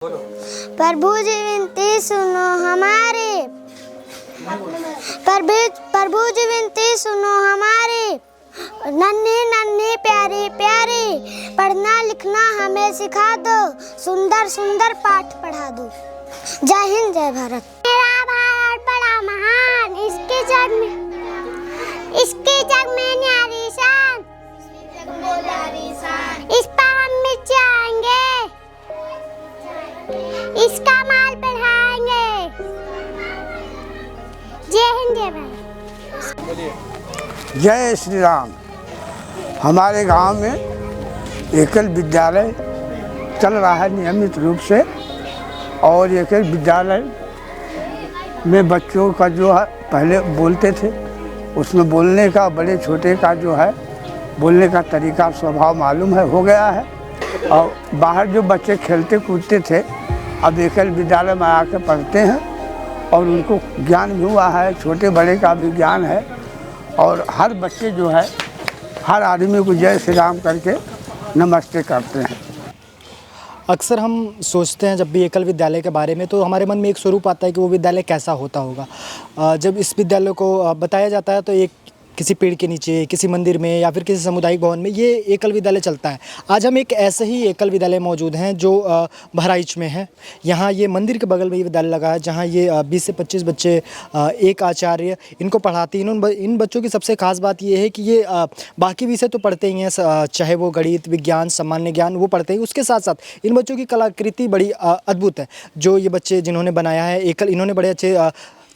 प्रभु जी विनती सुनो हमारी, प्रभु जी विनती सुनो हमारी, नन्ही नन्ही प्यारी प्यारी, पढ़ना लिखना हमें सिखा दो, सुंदर सुंदर पाठ पढ़ा दो। जय हिंद जय भारत। मेरा भारत बड़ा महान, इसके जग में न्यारी शान, इस पर हम मिटाएंगे, इसका माल बढ़ाएंगे। जय हिंद जय भारत। जय श्री राम। हमारे गांव में एकल विद्यालय चल रहा है नियमित रूप से, और एकल विद्यालय में बच्चों का जो है पहले बोलते थे, उसमें बोलने का बड़े छोटे का जो है बोलने का तरीका स्वभाव मालूम है हो गया है। और बाहर जो बच्चे खेलते कूदते थे अब एकल विद्यालय में आकर पढ़ते हैं और उनको ज्ञान भी हुआ है, छोटे बड़े का भी ज्ञान है। और हर बच्चे जो है हर आदमी को जय श्री राम करके नमस्ते करते हैं। अक्सर हम सोचते हैं जब भी एकल विद्यालय के बारे में तो हमारे मन में एक स्वरूप आता है कि वो विद्यालय कैसा होता होगा। जब इस विद्यालय को बताया जाता है तो एक किसी पेड़ के नीचे, किसी मंदिर में या फिर किसी सामुदायिक भवन में ये एकल विद्यालय चलता है। आज हम एक ऐसे ही एकल विद्यालय मौजूद हैं जो बहराइच में है। यहाँ ये मंदिर के बगल में ये विद्यालय लगा है जहाँ ये 20 से 25 बच्चे, एक आचार्य इनको पढ़ाती हैं। इन बच्चों की सबसे खास बात ये है कि ये बाकी विषय तो पढ़ते ही हैं, चाहे वो गणित, विज्ञान, सामान्य ज्ञान वो पढ़ते हैं। उसके साथ साथ इन बच्चों की कलाकृति बड़ी अद्भुत है। जो ये बच्चे जिन्होंने बनाया है एकल, इन्होंने बड़े अच्छे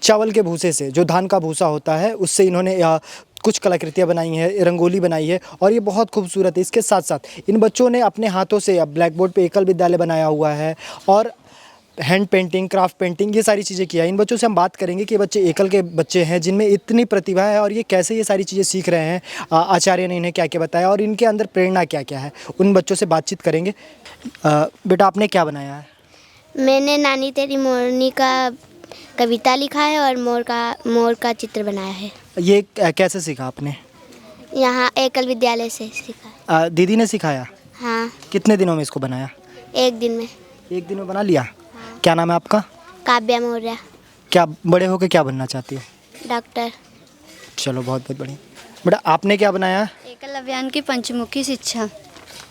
चावल के भूसे से, जो धान का भूसा होता है, उससे इन्होंने कुछ कलाकृतियाँ बनाई हैं, रंगोली बनाई है और ये बहुत खूबसूरत है। इसके साथ साथ इन बच्चों ने अपने हाथों से अब ब्लैक बोर्ड पे एकल विद्यालय बनाया हुआ है और हैंड पेंटिंग, क्राफ्ट पेंटिंग, ये सारी चीज़ें किया है। इन बच्चों से हम बात करेंगे कि बच्चे एकल के बच्चे हैं जिनमें इतनी प्रतिभा है और ये कैसे ये सारी चीज़ें सीख रहे हैं, आचार्य ने इन्हें क्या क्या बताया और इनके अंदर प्रेरणा क्या क्या है, उन बच्चों से बातचीत करेंगे। बेटा आपने क्या बनाया है? मैंने नानी तेरी मोरनी का कविता लिखा है और मोर का चित्र बनाया है। ये कैसे सीखा आपने? यहाँ एकल विद्यालय से सीखा। दीदी ने सिखाया? हाँ। कितने दिनों में इसको बनाया? एक दिन में। एक दिन में बना लिया? हाँ। क्या नाम है आपका? काव्या मौर्य। क्या बड़े होकर क्या बनना चाहती हो? डॉक्टर। चलो बहुत बहुत बढ़िया। बेटा आपने क्या बनाया? एकल अभियान की पंचमुखी शिक्षा।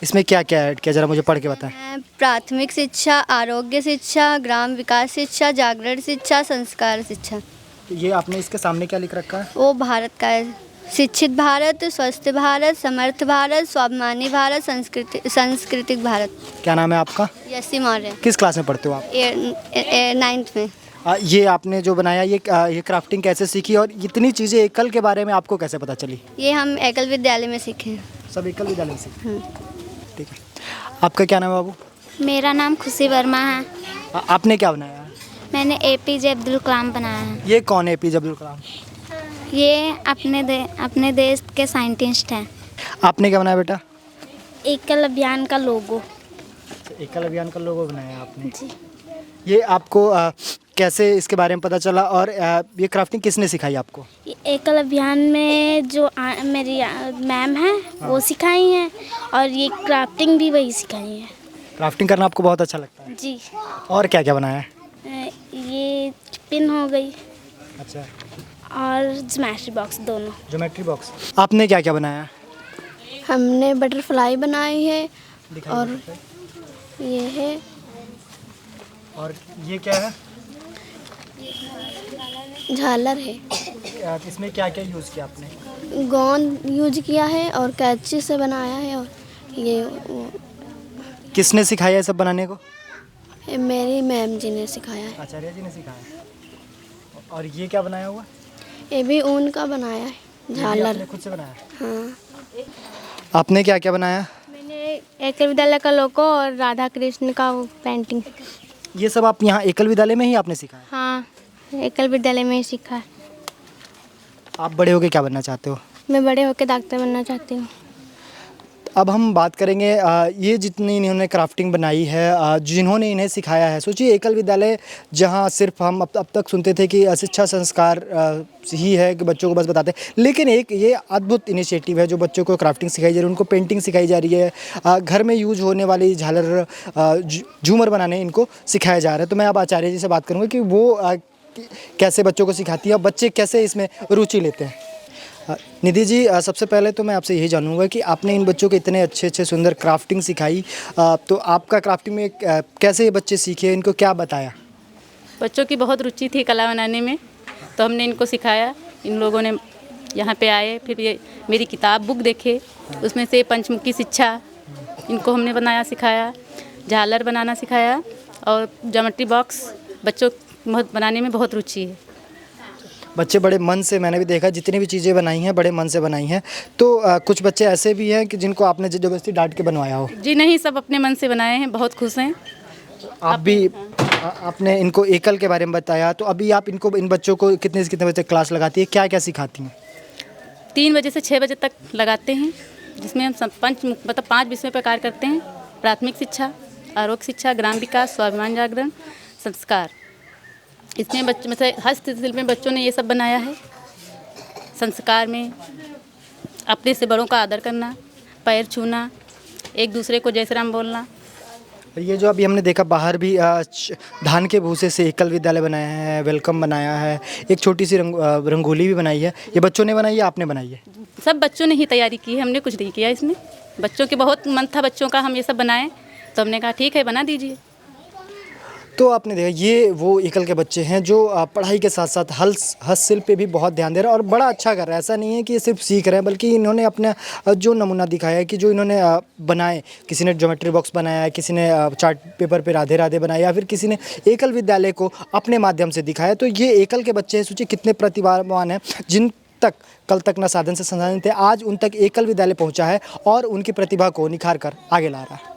इसमें क्या क्या ऐड किया, जरा मुझे पढ़ के बताएं। प्राथमिक शिक्षा, आरोग्य शिक्षा, ग्राम विकास शिक्षा, जागरण शिक्षा, संस्कार शिक्षा। ये आपने इसके सामने क्या लिख रखा है? वो भारत का है। शिक्षित भारत, स्वस्थ भारत, समर्थ भारत, स्वाभिमानी भारत, सांस्कृतिक भारत। क्या नाम है आपका? यसी मौर्य। किस क्लास में पढ़ते हो आप? 9th में। ये आपने जो बनाया ये क्राफ्टिंग कैसे सीखी और इतनी चीज़ें एकल के बारे में आपको कैसे पता चली? ये हम एकल विद्यालय में सीखे। सब एकल विद्यालय से? ठीक है। आपका क्या नाम है बाबू? मेरा नाम खुशी वर्मा है। आपने क्या बनाया है? मैंने APJ अब्दुल कलाम बनाया है। ये कौन है APJ अब्दुल कलाम? ये अपने देश के साइंटिस्ट हैं। आपने क्या बनाया बेटा? एकल अभियान का लोगो। एकल अभियान का लोगो बनाया आपने जी। ये आपको कैसे इसके बारे में पता चला और ये क्राफ्टिंग किसने सिखाई आपको? एकल अभियान में जो मेरी मैम है वो सिखाई हैं और ये क्राफ्टिंग भी वही सिखाई है। क्राफ्टिंग करना आपको बहुत अच्छा लगता है? जी। और क्या क्या बनाया है? ये पिन हो गई। अच्छा। और ज्योमेट्री बॉक्स दोनों। Geometry box. आपने क्या क्या बनाया? हमने बटरफ्लाई बनाई है और ये है। और ये क्या है? झालर है। इसमें क्या क्या यूज़ किया आपने? गोंद यूज किया है और कैंची से बनाया है। और ये किसने सिखाया है सब बनाने को? मेरी मैम जी ने सिखाया है। आचार्य जी ने सिखाया। और ये क्या बनाया हुआ? ये भी ऊन का बनाया है, झालर। आपने खुद से बनाया? हाँ। आपने क्या क्या बनाया? मैंने एकल विद्यालय का लोगो और राधा कृष्ण का पेंटिंग। ये सब आप यहाँ एकल विद्यालय में ही आपने सीखा है? हाँ, एकल विद्यालय में ही सीखा है। आप बड़े होके क्या बनना चाहते हो? मैं बड़े होकर डॉक्टर बनना चाहती हूँ। अब हम बात करेंगे ये जितनी इन्होंने क्राफ्टिंग बनाई है, जिन्होंने इन्हें सिखाया है। सोचिए एकल विद्यालय जहाँ सिर्फ हम अब तक सुनते थे कि शिक्षा संस्कार ही है कि बच्चों को बस बताते हैं, लेकिन एक ये अद्भुत इनिशिएटिव है जो बच्चों को क्राफ्टिंग सिखाई जा रही है, उनको पेंटिंग सिखाई जा रही है, घर में यूज होने वाली झालर झूमर बनाने इनको सिखाया जा रहा है। तो मैं अब आचार्य जी से बात करूँगा कि वो कैसे बच्चों को सिखाती है और बच्चे कैसे इसमें रुचि लेते हैं। निधि जी, सबसे पहले तो मैं आपसे यही जानूंगा कि आपने इन बच्चों को इतने अच्छे सुंदर क्राफ्टिंग सिखाई, तो आपका क्राफ्टिंग में कैसे ये बच्चे सीखे, इनको क्या बताया? बच्चों की बहुत रुचि थी कला बनाने में, तो हमने इनको सिखाया। इन लोगों ने यहाँ पे आए, फिर ये मेरी किताब बुक देखे, उसमें से पंचमुखी शिक्षा इनको हमने बनाया सिखाया, झालर बनाना सिखाया और ज्योमेट्री बॉक्स बच्चों बहुत बनाने में बहुत रुचि है। बच्चे बड़े मन से, मैंने भी देखा जितनी भी चीज़ें बनाई हैं बड़े मन से बनाई हैं। तो कुछ बच्चे ऐसे भी हैं कि जिनको आपने ज़बरदस्ती डांट के बनवाया हो? जी नहीं, सब अपने मन से बनाए हैं, बहुत खुश हैं। आप भी आपने इनको एकल के बारे में बताया, तो अभी आप इन बच्चों को कितने से कितने बजे तक क्लास लगाती है, क्या क्या सिखाती हैं? 3 बजे से 6 बजे तक लगाते हैं, जिसमें हम 5 विषयों पर कार्य करते हैं। प्राथमिक शिक्षा, आरोग्य शिक्षा, ग्राम विकास, स्वाभिमान जागरण, संस्कार। इसमें बच्चों में से हस्तशिल्प में बच्चों ने ये सब बनाया है। संस्कार में अपने से बड़ों का आदर करना, पैर छूना, एक दूसरे को जय श्री राम बोलना। ये जो अभी हमने देखा बाहर भी धान के भूसे से एकल विद्यालय बनाया है, वेलकम बनाया है, एक छोटी सी रंगोली भी बनाई है। ये बच्चों ने बनाई है, आपने बनाई है? सब बच्चों ने ही तैयारी की है, हमने कुछ नहीं किया इसमें। बच्चों के बहुत मन था बच्चों का हम ये सब बनाएं, तो हमने कहा ठीक है बना दीजिए। तो आपने देखा ये वो एकल के बच्चे हैं जो पढ़ाई के साथ साथ हस्तशिल्प पे भी बहुत ध्यान दे रहे हैं और बड़ा अच्छा कर रहे हैं। ऐसा नहीं है कि ये सिर्फ सीख रहे हैं, बल्कि इन्होंने अपना जो नमूना दिखाया है कि जो इन्होंने बनाए, किसी ने ज्योमेट्री बॉक्स बनाया है, किसी ने चार्ट पेपर पे राधे राधे बनाया, या फिर किसी ने एकल विद्यालय को अपने माध्यम से दिखाया। तो ये एकल के बच्चे सोचिए कितने प्रतिभावान हैं, जिन तक कल तक न साधन से संसाधन थे, आज उन तक एकल विद्यालय पहुँचा है और उनकी प्रतिभा को निखार कर आगे ला रहा है।